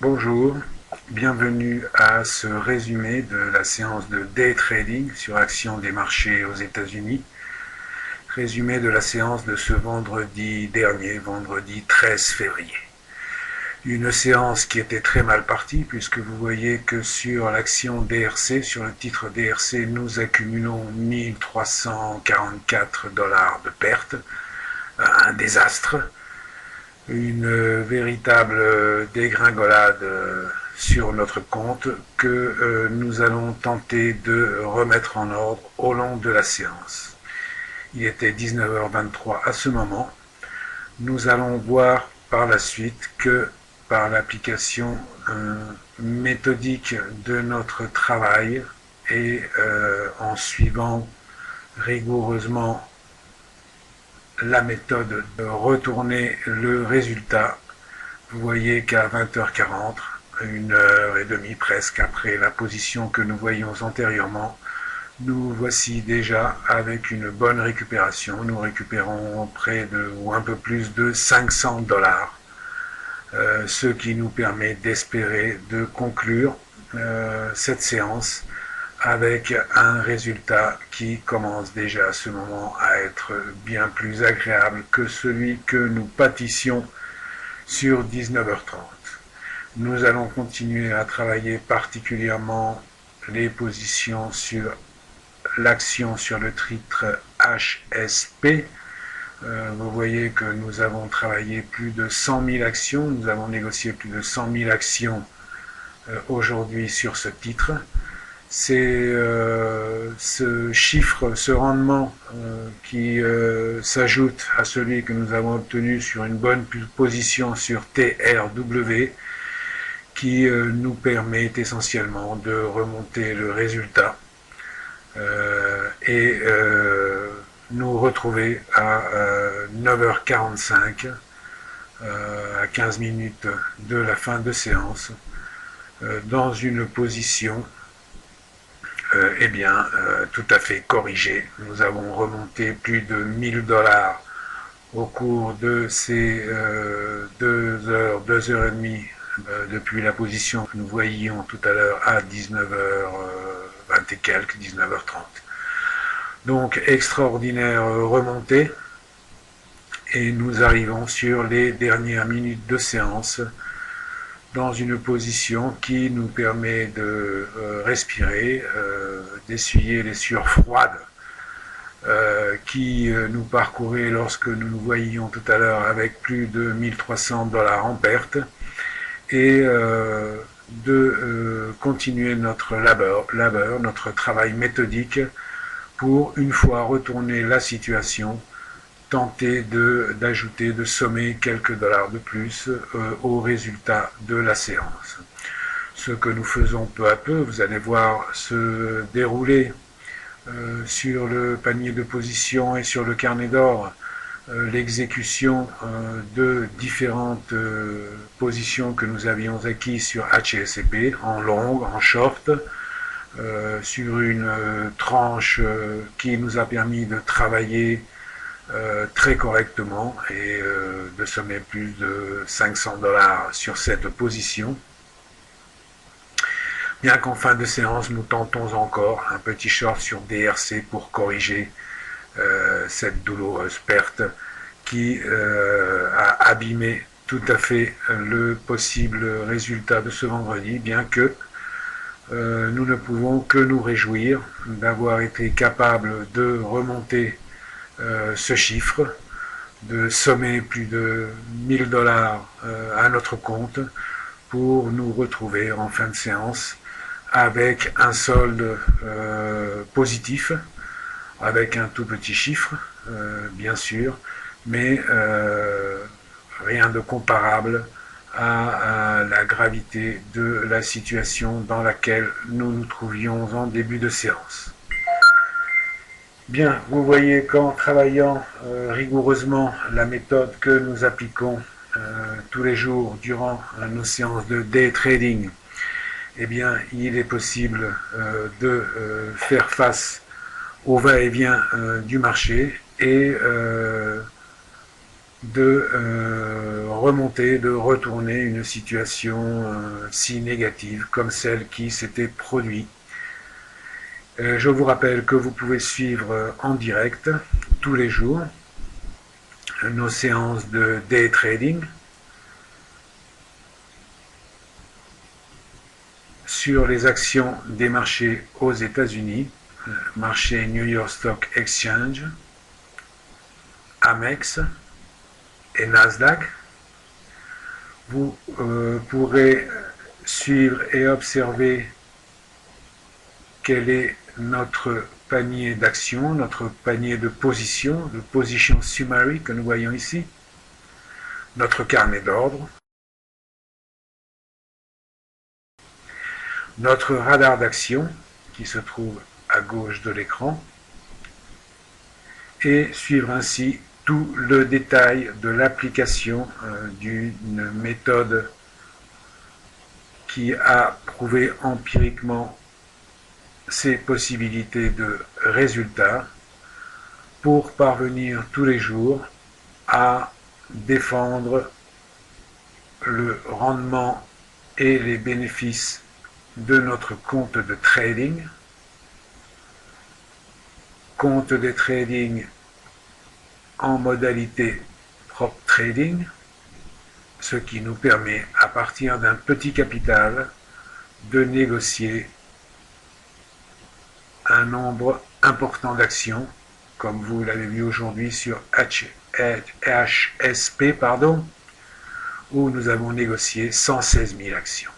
Bonjour, bienvenue à ce résumé de la séance de day trading sur action des marchés aux États-Unis. Résumé de la séance de ce vendredi dernier, vendredi 13 février. Une séance qui était très mal partie puisque vous voyez que sur l'action DRC, sur le titre DRC, nous accumulons 1344 $ de pertes, un désastre, une véritable dégringolade sur notre compte que nous allons tenter de remettre en ordre au long de la séance. Il était 19h23 à ce moment. Nous allons voir par la suite que par l'application méthodique de notre travail et en suivant rigoureusement la méthode de retourner le résultat, vous voyez qu'à 20h40, 1h30 presque après la position que nous voyions antérieurement, nous voici déjà avec une bonne récupération. Nous récupérons près de ou un peu plus de 500 $, ce qui nous permet d'espérer de conclure cette séance avec un résultat qui commence déjà à ce moment à être bien plus agréable que celui que nous pâtissions sur 19h30. Nous allons continuer à travailler particulièrement les positions sur l'action sur le titre HSP. Vous voyez que nous avons travaillé plus de 100 000 actions, nous avons négocié plus de 100 000 actions aujourd'hui sur ce titre. C'est ce chiffre, ce rendement qui s'ajoute à celui que nous avons obtenu sur une bonne position sur TRW qui nous permet essentiellement de remonter le résultat et nous retrouver à 9h45 à 15 minutes de la fin de séance dans une position tout à fait corrigée. Nous avons remonté plus de 1000 $ au cours de ces 2h30 depuis la position que nous voyions tout à l'heure à 19h20 et quelques, 19h30. Donc extraordinaire remontée et nous arrivons sur les dernières minutes de séance dans une position qui nous permet de respirer, d'essuyer les sueurs froides qui nous parcouraient lorsque nous nous voyions tout à l'heure avec plus de 1300 $ en perte et de continuer notre labeur, notre travail méthodique pour, une fois retourner la situation, tenter d'ajouter, de sommer quelques dollars de plus au résultat de la séance. Ce que nous faisons peu à peu, vous allez voir se dérouler sur le panier de position et sur le carnet d'or l'exécution de différentes positions que nous avions acquises sur HSCP, en long, en short, sur une tranche qui nous a permis de travailler très correctement et de sommer plus de 500 $ sur cette position. Bien qu'en fin de séance, nous tentons encore un petit short sur DRC pour corriger cette douloureuse perte qui a abîmé tout à fait le possible résultat de ce vendredi, bien que nous ne pouvons que nous réjouir d'avoir été capables de remonter ce chiffre, de sommer plus de 1000 $ à notre compte pour nous retrouver en fin de séance avec un solde positif, avec un tout petit chiffre, bien sûr, mais rien de comparable à la gravité de la situation dans laquelle nous nous trouvions en début de séance. Bien, vous voyez qu'en travaillant rigoureusement la méthode que nous appliquons tous les jours durant nos séances de day trading, eh bien, il est possible de faire face au va-et-vient du marché et de remonter, de retourner une situation si négative comme celle qui s'était produite. Je vous rappelle que vous pouvez suivre en direct tous les jours nos séances de day trading sur les actions des marchés aux États-Unis, marché New York Stock Exchange, Amex et Nasdaq. Vous pourrez suivre et observer quel est notre panier d'actions, notre panier de position, le position summary que nous voyons ici, notre carnet d'ordre, notre radar d'action qui se trouve à gauche de l'écran, et suivre ainsi tout le détail de l'application d'une méthode qui a prouvé empiriquement ses possibilités de résultats pour parvenir tous les jours à défendre le rendement et les bénéfices de notre compte de trading, compte de trading en modalité prop trading, ce qui nous permet à partir d'un petit capital de négocier un nombre important d'actions, comme vous l'avez vu aujourd'hui sur HSP, où nous avons négocié 116 000 actions.